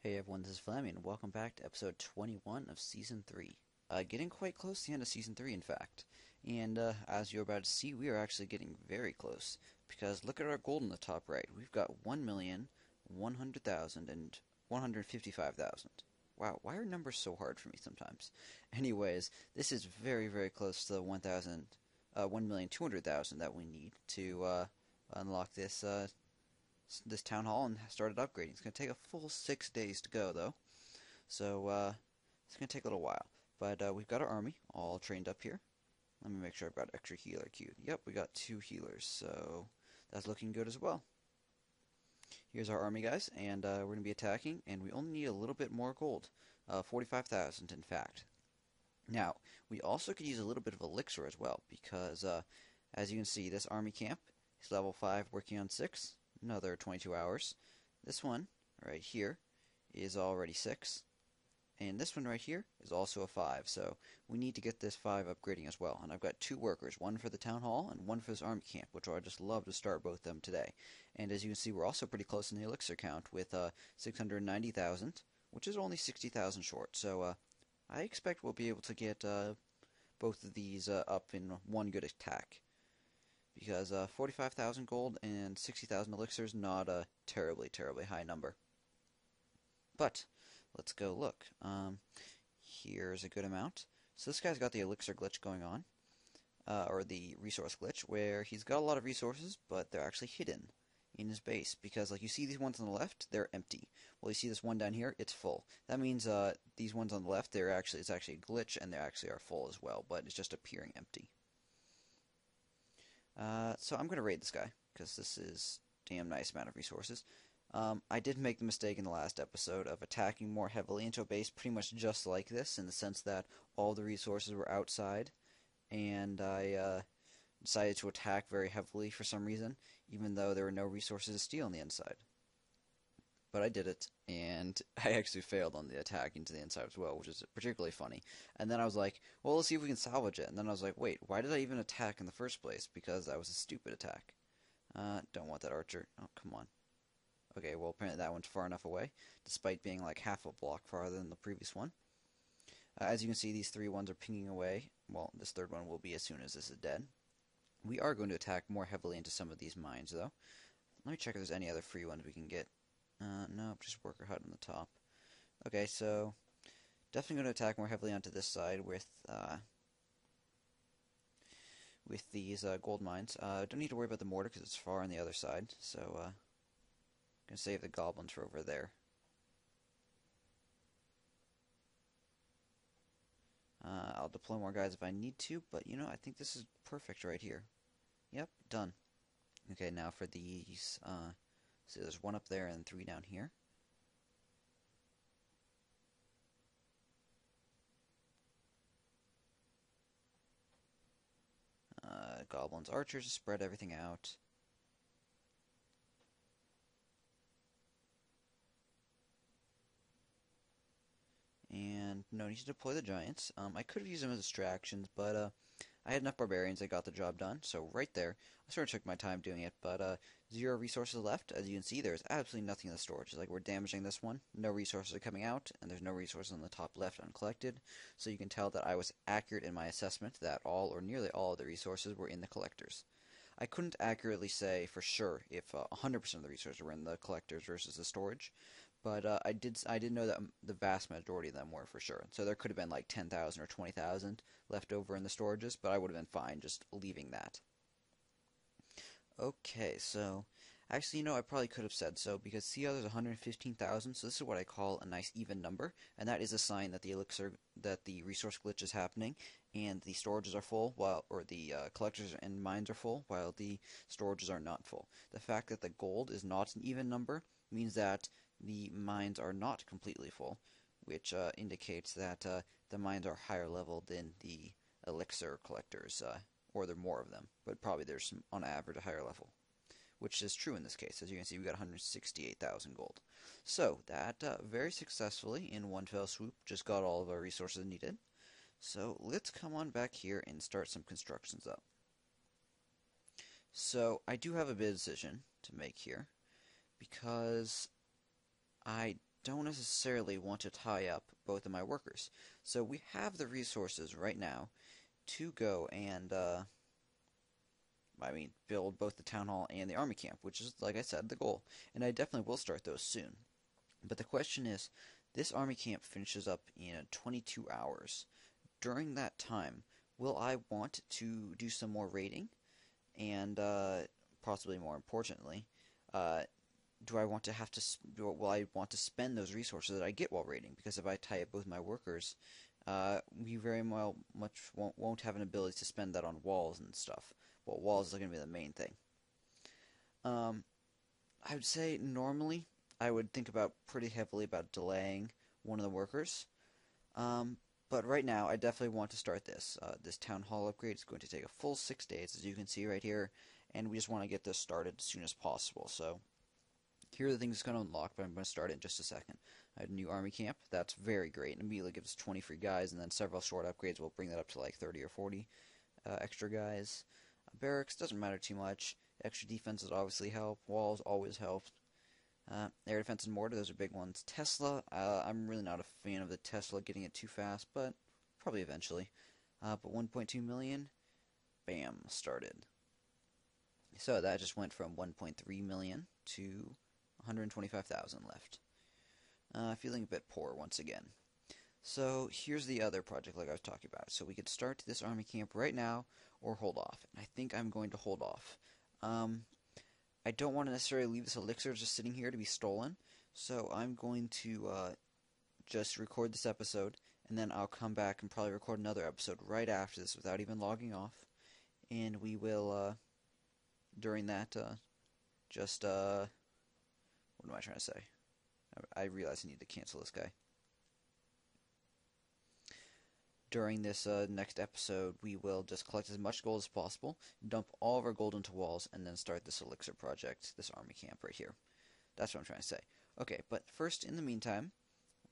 Hey everyone, this is Flammy, and welcome back to episode 21 of Season 3. Getting quite close to the end of Season 3, in fact. And as you're about to see, we are actually getting very close. Because look at our gold in the top right. We've got 1,100,000 and 155,000. Wow, why are numbers so hard for me sometimes? Anyways, this is very, very close to the 1,200,000 that we need to unlock this town hall and started upgrading. It's going to take a full 6 days to go, though. So, it's going to take a little while. But we've got our army all trained up here. Let me make sure I've got extra healer queued. Yep, we got 2 healers, so that's looking good as well. Here's our army, guys, and we're going to be attacking, and we only need a little bit more gold. 45,000, in fact. Now, we also could use a little bit of elixir as well, because, as you can see, this army camp is level 5, working on 6. Another 22 hours. This one right here is already 6, and this one right here is also a 5, so we need to get this 5 upgrading as well. And I've got 2 workers, one for the town hall and one for this army camp, which I'd just love to start both of them today. And as you can see, we're also pretty close in the elixir count with 690,000, which is only 60,000 short, so I expect we'll be able to get both of these up in one good attack. Because 45,000 gold and 60,000 elixir is not a terribly, terribly high number. But let's go look. Here's a good amount. So this guy's got the elixir glitch going on, or the resource glitch, where he's got a lot of resources, but they're actually hidden in his base. Because like you see these ones on the left, they're empty. Well, you see this one down here, it's full. That means these ones on the left, it's actually a glitch, and they actually are full as well, but it's just appearing empty. So I'm going to raid this guy, because this is a damn nice amount of resources. I did make the mistake in the last episode of attacking more heavily into a base pretty much just like this, in the sense that all the resources were outside, and I decided to attack very heavily for some reason, even though there were no resources to steal on the inside. But I did it, and I actually failed on the attack into the inside as well, which is particularly funny. And then I was like, well, let's see if we can salvage it. And then I was like, wait, why did I even attack in the first place? Because that was a stupid attack. Don't want that archer. Oh, come on. Okay, well, apparently that went far enough away, despite being like half a block farther than the previous one. As you can see, these 3 ones are pinging away. Well, this 3rd one will be as soon as this is dead. We are going to attack more heavily into some of these mines, though. Let me check if there's any other free ones we can get. No, just worker hut on the top. Okay, so definitely going to attack more heavily onto this side with these gold mines. Don't need to worry about the mortar because it's far on the other side, so going to save the goblins for over there. I'll deploy more guys if I need to, but you know, I think this is perfect right here. Yep, done. Okay, now for these. So there's 1 up there and 3 down here. Goblins, archers, spread everything out. And no need to deploy the giants. I could have used them as distractions, but I had enough barbarians that got the job done. So right there, I sort of took my time doing it, but 0 resources left. As you can see, there's absolutely nothing in the storage. It's like we're damaging this one. No resources are coming out, and there's no resources on the top left uncollected. So you can tell that I was accurate in my assessment that all or nearly all of the resources were in the collectors. I couldn't accurately say for sure if 100% of the resources were in the collectors versus the storage, but I did know that the vast majority of them were for sure. So there could have been like 10,000 or 20,000 left over in the storages, but I would have been fine just leaving that. Okay, so actually, you know, I probably could have said so, because see how there's 115,000, so this is what I call a nice even number, and that is a sign that the resource glitch is happening, and the storages are full, or the collectors and mines are full, while the storages are not full. The fact that the gold is not an even number means that the mines are not completely full, which indicates that the mines are higher level than the elixir collectors, or there are more of them, but probably there's some, on average, a higher level, which is true in this case. As you can see, we got 168,000 gold. So that very successfully, in one fell swoop, just got all of our resources needed. So let's come on back here and start some constructions up. So I do have a big decision to make here, because I don't necessarily want to tie up both of my workers. So we have the resources right now to go and, build both the town hall and the army camp, which is, like I said, the goal. And I definitely will start those soon. But the question is, this army camp finishes up in 22 hours. During that time, will I want to do some more raiding? And possibly more importantly, uh, do I want to have to? Will I want to spend those resources that I get while raiding? Because if I tie up both my workers, we very well much won't have an ability to spend that on walls and stuff. Well, walls are going to be the main thing. Um, I would say normally I would think about pretty heavily about delaying one of the workers. Um, but right now, I definitely want to start this. This town hall upgrade is going to take a full 6 days, as you can see right here, and we just want to get this started as soon as possible. So here are the things it's going to unlock, but I'm going to start it in just a second. I have a new army camp. That's very great. It immediately gives 20 free guys, and then several short upgrades will bring that up to like 30 or 40 extra guys. Barracks doesn't matter too much. Extra defenses obviously help. Walls always help. Air defense and mortar, those are big ones. Tesla, I'm really not a fan of the Tesla getting it too fast, but probably eventually. But 1.2 million, bam, started. So that just went from 1.3 million to 125,000 left. Feeling a bit poor once again. So here's the other project like I was talking about. So we could start this army camp right now or hold off. And I think I'm going to hold off. I don't want to necessarily leave this elixir just sitting here to be stolen, so I'm going to just record this episode, and then I'll come back and probably record another episode right after this without even logging off, and we will, during that, what am I trying to say? I realize I need to cancel this guy. During this next episode, we will just collect as much gold as possible, dump all of our gold into walls, and then start this elixir project, this army camp right here. That's what I'm trying to say. Okay, but first, in the meantime,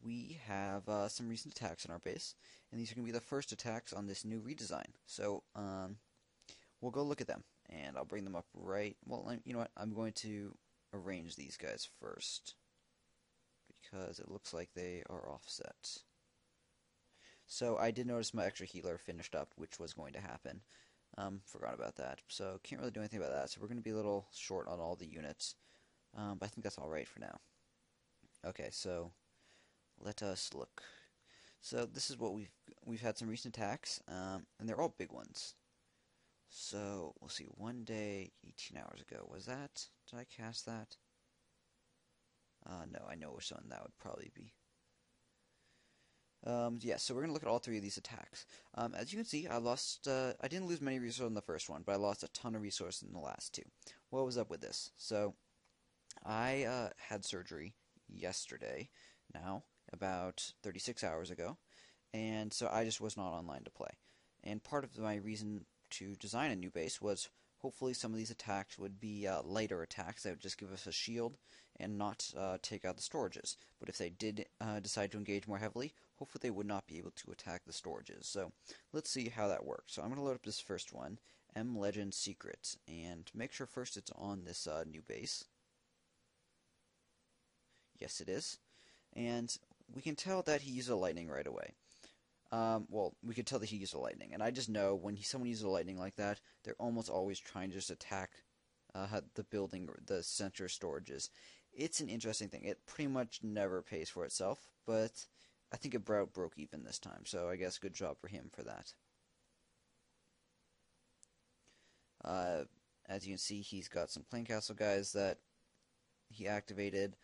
we have some recent attacks on our base, and these are going to be the first attacks on this new redesign. So, we'll go look at them, and I'll bring them up right... Well, you know what? I'm going to arrange these guys first, because it looks like they are offset. So I did notice my extra healer finished up, which was going to happen. Forgot about that. So can't really do anything about that. So we're going to be a little short on all the units. But I think that's alright for now. Okay, so let us look. So this is what we've had some recent attacks, and they're all big ones. So we'll see. One day, 18 hours ago. Was that? Did I cast that? No, I know which one that would probably be. Yeah, so we're going to look at all three of these attacks. As you can see, I didn't lose many resources in the first one, but I lost a ton of resources in the last two. What was up with this? So, I had surgery yesterday, now, about 36 hours ago, and so I just was not online to play. And part of my reason to design a new base was hopefully some of these attacks would be lighter attacks that would just give us a shield and not take out the storages. But if they did decide to engage more heavily, hopefully they would not be able to attack the storages. So let's see how that works. So I'm going to load up this first one, M Legend Secret, and make sure first it's on this new base. Yes, it is. And we can tell that he used a lightning right away. Well, we could tell that he used a lightning, and I just know when someone uses a lightning like that, they're almost always trying to just attack the building, the center storages. It's an interesting thing. It pretty much never pays for itself, but I think it broke even this time, so I guess good job for him for that. As you can see, he's got some Plain Castle guys that he activated.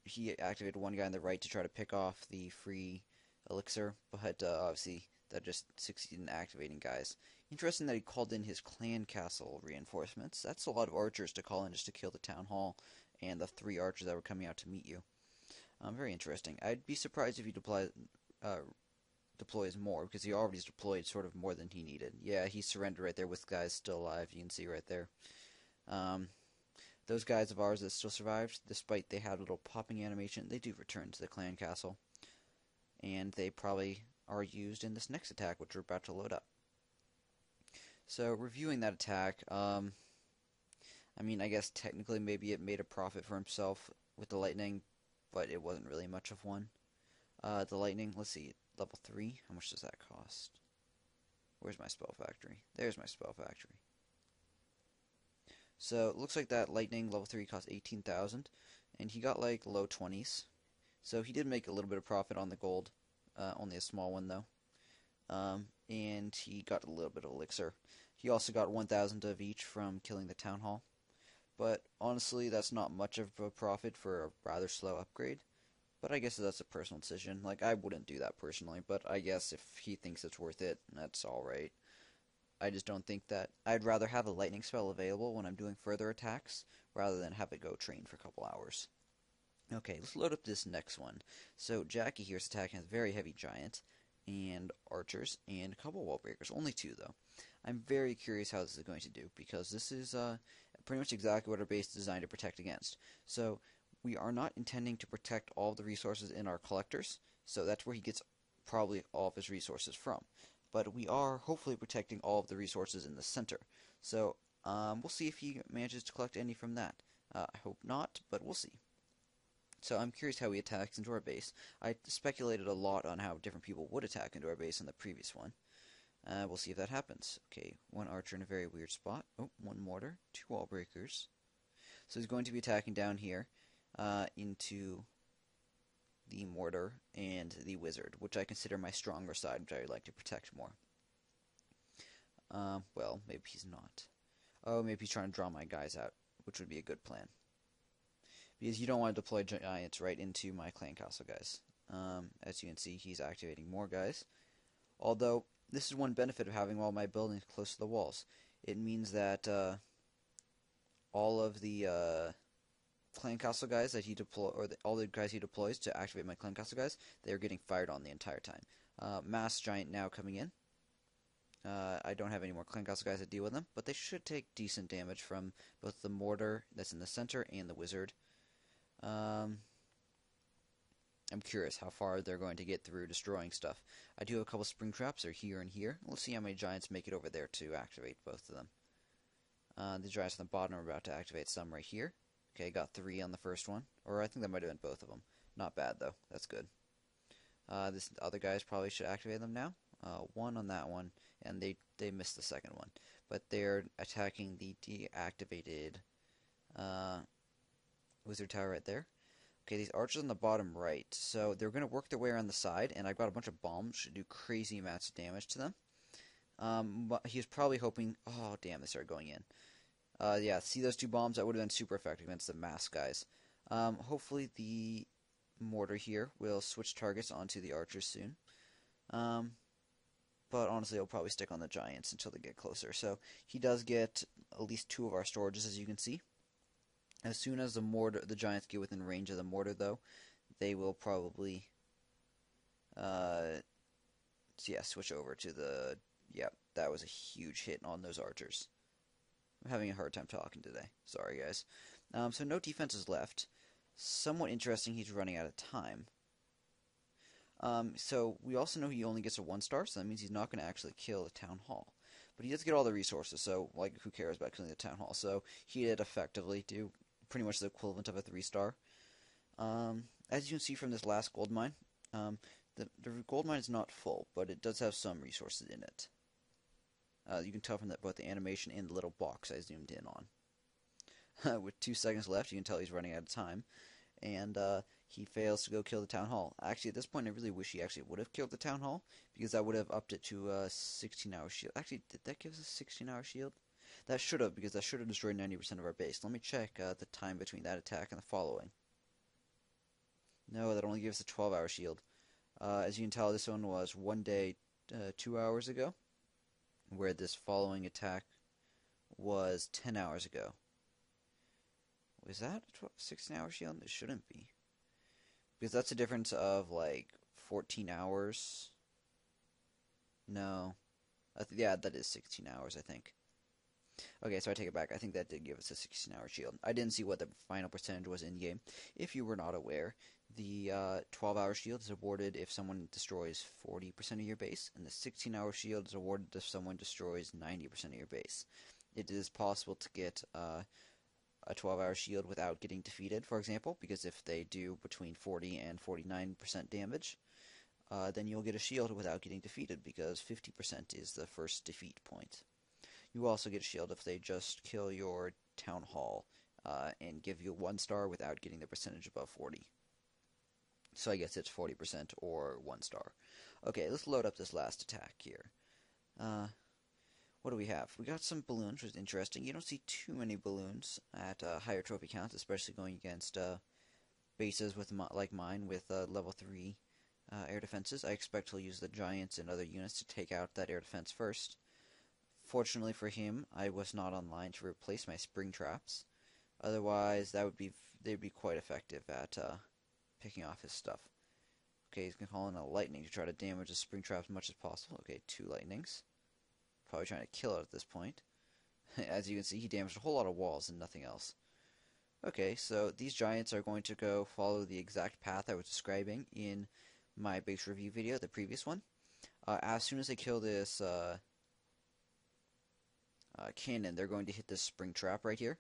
He activated one guy on the right to try to pick off the free elixir, but obviously that just succeeded in activating guys. Interesting that he called in his clan castle reinforcements. That's a lot of archers to call in just to kill the town hall and the 3 archers that were coming out to meet you. Very interesting. I'd be surprised if he deploys more, because he already deployed sort of more than he needed. Yeah, he surrendered right there with guys still alive. You can see right there. Those guys of ours that still survived, despite they had a little popping animation, they do return to the clan castle. And they probably are used in this next attack, which we're about to load up. So, reviewing that attack, I mean, I guess technically maybe it made a profit for himself with the lightning, but it wasn't really much of one. The lightning, let's see, level 3, how much does that cost? Where's my spell factory? There's my spell factory. So it looks like that lightning level 3 cost 18,000, and he got like low 20s. So he did make a little bit of profit on the gold, only a small one though. And he got a little bit of elixir. He also got 1,000 of each from killing the town hall. But honestly, that's not much of a profit for a rather slow upgrade. But I guess that's a personal decision. Like, I wouldn't do that personally, but I guess if he thinks it's worth it, that's alright. I just don't think that... I'd rather have a lightning spell available when I'm doing further attacks, rather than have it go train for a couple hours. Okay, let's load up this next one. So, Jackie here is attacking a very heavy giant, and archers, and a couple wall breakers. Only 2, though. I'm very curious how this is going to do, because this is pretty much exactly what our base is designed to protect against. So, we are not intending to protect all of the resources in our collectors, so that's where he gets probably all of his resources from. But we are hopefully protecting all of the resources in the center. So, we'll see if he manages to collect any from that. I hope not, but we'll see. So I'm curious how he attacks into our base. I speculated a lot on how different people would attack into our base in the previous one. We'll see if that happens. Okay, 1 archer in a very weird spot. Oh, 1 mortar, 2 wall breakers. So he's going to be attacking down here into the mortar and the wizard, which I consider my stronger side, which I would like to protect more. Well, maybe he's not. Oh, maybe he's trying to draw my guys out, which would be a good plan. Because you don't want to deploy giants right into my clan castle guys. As you can see, he's activating more guys. Although, this is one benefit of having all my buildings close to the walls. It means that all of the clan castle guys that he all the guys he deploys to activate my clan castle guys, they're getting fired on the entire time. Mass giant now coming in. I don't have any more clan castle guys to deal with them, but they should take decent damage from both the mortar that's in the center and the wizard. I'm curious how far they're going to get through destroying stuff. I do have a couple spring traps. They're here and here. We'll see how many giants make it over there to activate both of them. The giants on the bottom are about to activate some right here. Okay, got 3 on the first one. Or I think that might have been both of them. Not bad, though. That's good. This other guys probably should activate them now. 1 on that one, and they missed the second one. But they're attacking the deactivated wizard tower right there. Okay, these archers on the bottom right, so they're going to work their way around the side, and I've got a bunch of bombs, should do crazy amounts of damage to them. But he's probably hoping... Oh, damn, they started going in. Yeah, see those 2 bombs? That would have been super effective against the mass guys. Hopefully the mortar here will switch targets onto the archers soon. But honestly, it'll probably stick on the giants until they get closer. So he does get at least 2 of our storages, as you can see. As soon as the giants get within range of the mortar, though, they will probably, switch over to the, yep, that was a huge hit on those archers. I'm having a hard time talking today. Sorry, guys. So no defenses left. Somewhat interesting, he's running out of time. So we also know he only gets a 1-star, so that means he's not going to actually kill the town hall. But he does get all the resources, so, like, who cares about killing the town hall? So he did effectively do pretty much the equivalent of a 3-star. As you can see from this last gold mine, the gold mine is not full, but it does have some resources in it. You can tell from both the animation and the little box I zoomed in on. With 2 seconds left, you can tell he's running out of time. And he fails to go kill the town hall. Actually, at this point, I really wish he actually would have killed the town hall, because that would have upped it to a 16-hour shield. Actually, did that give us a 16-hour shield? That should have, because that should have destroyed 90% of our base. Let me check the time between that attack and the following. No, that only gives a 12-hour shield. As you can tell, this one was 1 day, 2 hours ago, where this following attack was 10 hours ago. Was that a 16-hour shield? It shouldn't be. Because that's a difference of, like, 14 hours. No. Yeah, that is 16 hours, I think. Okay, so I take it back. I think that did give us a 16-hour shield. I didn't see what the final percentage was in-game. If you were not aware, the 12-hour shield is awarded if someone destroys 40% of your base, and the 16-hour shield is awarded if someone destroys 90% of your base. It is possible to get a 12-hour shield without getting defeated, for example, because if they do between 40 and 49% damage, then you'll get a shield without getting defeated, because 50% is the first defeat point. You also get a shield if they just kill your town hall and give you 1 star without getting the percentage above 40. So I guess it's 40% or 1 star. Okay, let's load up this last attack here. What do we have? We got some balloons, which is interesting. You don't see too many balloons at higher trophy counts, especially going against bases with like mine with level 3 air defenses. I expect he'll use the giants and other units to take out that air defense first. Fortunately for him, I was not online to replace my spring traps. Otherwise, they'd be quite effective at picking off his stuff. Okay, he's going to call in a lightning to try to damage the spring trap as much as possible. Okay, 2 lightnings. Probably trying to kill it at this point. As you can see, he damaged a whole lot of walls and nothing else. Okay, so these giants are going to go follow the exact path I was describing in my base review video, the previous one. As soon as they kill this cannon, they're going to hit this spring trap right here.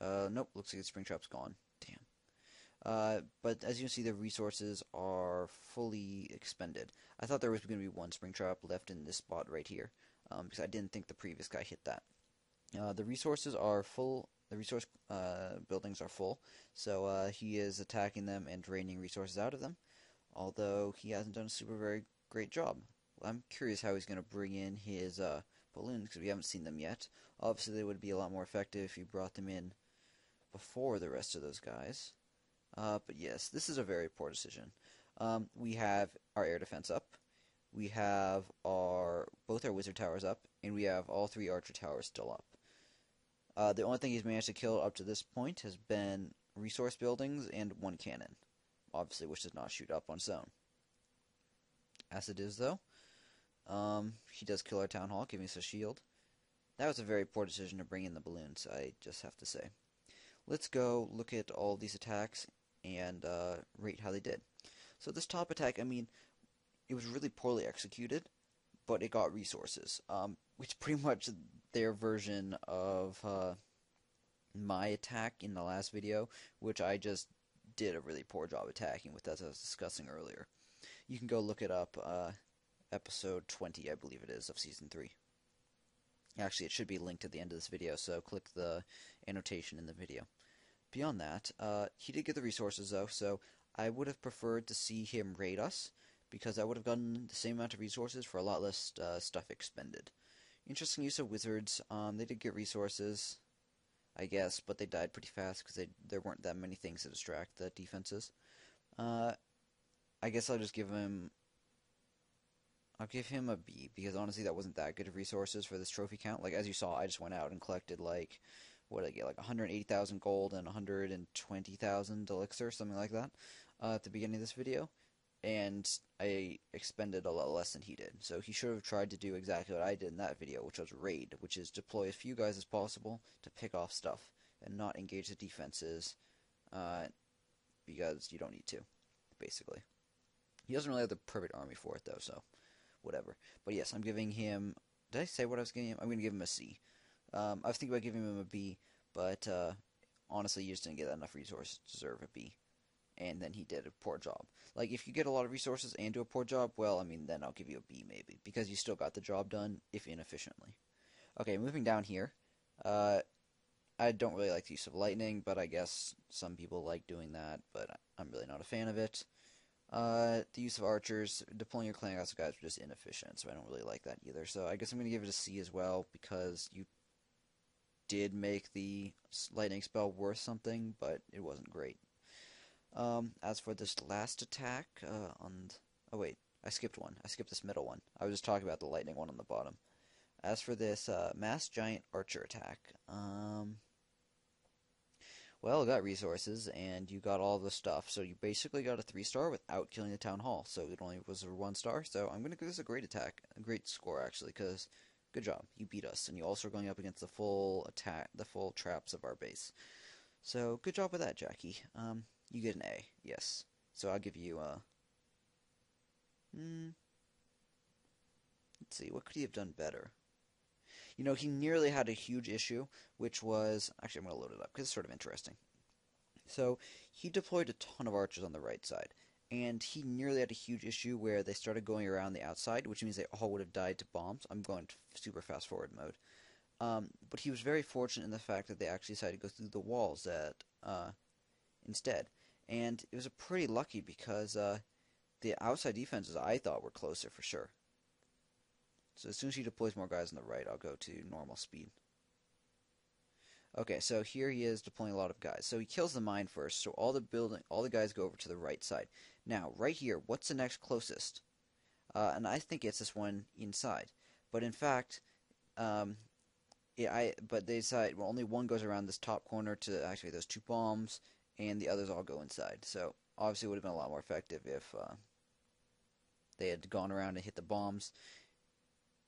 Nope, looks like the spring trap's gone. Damn. But as you can see, the resources are fully expended. I thought there was going to be 1 spring trap left in this spot right here, because I didn't think the previous guy hit that. The resources are full. The resource buildings are full, so he is attacking them and draining resources out of them, although he hasn't done a very great job. I'm curious how he's going to bring in his balloons, because we haven't seen them yet. Obviously, they would be a lot more effective if you brought them in before the rest of those guys. But yes, this is a very poor decision. We have our air defense up, we have both our wizard towers up, and we have all 3 archer towers still up. The only thing he's managed to kill up to this point has been resource buildings and 1 cannon, obviously, which does not shoot up on its own. As it is, though, he does kill our town hall, giving us a shield. That was a very poor decision to bring in the balloons, I just have to say. Let's go look at all these attacks and rate how they did. So this top attack, I mean, it was really poorly executed, but it got resources, which is pretty much their version of my attack in the last video, which I just did a really poor job attacking with, as I was discussing earlier. You can go look it up, episode 20, I believe it is, of Season 3. Actually, it should be linked at the end of this video, so click the annotation in the video. Beyond that, he did get the resources, though, so I would have preferred to see him raid us, because I would have gotten the same amount of resources for a lot less stuff expended. Interesting use of wizards. They did get resources, I guess, but they died pretty fast because there weren't that many things to distract the defenses. I guess I'll just give him... I'll give him a B, because honestly that wasn't that good of resources for this trophy count. Like, as you saw, I just went out and collected, like, what did I get, like 180,000 gold and 120,000 elixir, something like that, at the beginning of this video. And I expended a lot less than he did. So he should have tried to do exactly what I did in that video, which was raid, which is deploy as few guys as possible to pick off stuff, and not engage the defenses, because you don't need to, basically. He doesn't really have the perfect army for it, though, so whatever. But yes, I'm giving him... Did I say what I was giving him? I'm going to give him a C. I was thinking about giving him a B, but honestly, you just didn't get enough resources to deserve a B. And then he did a poor job. Like, if you get a lot of resources and do a poor job, well, I mean, then I'll give you a B, maybe, because you still got the job done, if inefficiently. Okay, moving down here. I don't really like the use of lightning, but I guess some people like doing that, but I'm really not a fan of it. The use of archers, deploying your clan guys are just inefficient, so I don't really like that either. So I guess I'm going to give it a C as well, because you did make the lightning spell worth something, but it wasn't great. As for this last attack, oh wait, I skipped one. I skipped this middle one. I was just talking about the lightning one on the bottom. As for this mass giant archer attack, well, it got resources, and you got all the stuff, so you basically got a 3-star without killing the town hall, so it only was a 1-star, so I'm going to give this a great attack, a great score, actually, because good job, you beat us, and you also are going up against the full attack, the full traps of our base. So, good job with that, Jackie. You get an A, yes. So I'll give you, let's see, what could he have done better? You know, he nearly had a huge issue, which was actually I'm going to load it up because it's sort of interesting. So he deployed a ton of archers on the right side, and he nearly had a huge issue where they started going around the outside, which means they all would have died to bombs. I'm going to super fast forward mode. But he was very fortunate in the fact that they actually decided to go through the walls instead. And it was a pretty lucky because the outside defenses I thought were closer for sure. So as soon as he deploys more guys on the right, I'll go to normal speed. Okay, so here he is deploying a lot of guys. So he kills the mine first, so all the guys go over to the right side. Now, right here, what's the next closest? And I think it's this one inside. But in fact, but they decide, well, only one goes around this top corner to actually those two bombs, and the others all go inside. So obviously it would have been a lot more effective if they had gone around and hit the bombs.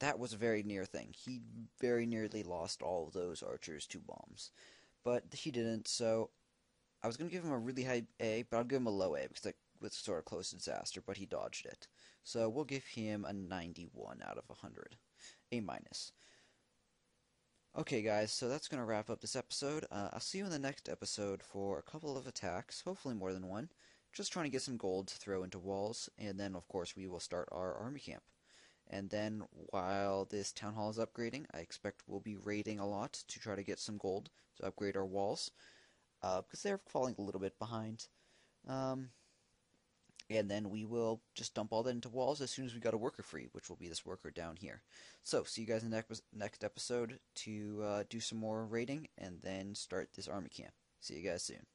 That was a very near thing. He very nearly lost all of those archers to bombs. But he didn't, so I was going to give him a really high A, but I'll give him a low A because that was sort of close to disaster, but he dodged it. So we'll give him a 91 out of 100. A minus. Okay, guys, so that's going to wrap up this episode. I'll see you in the next episode for a couple of attacks, hopefully more than one. Just trying to get some gold to throw into walls, and then, of course, we will start our army camp. And then, while this town hall is upgrading, I expect we'll be raiding a lot to try to get some gold to upgrade our walls, because they're falling a little bit behind. And then we will just dump all that into walls as soon as we got a worker free, which will be this worker down here. So, see you guys in the next episode to do some more raiding and then start this army camp. See you guys soon.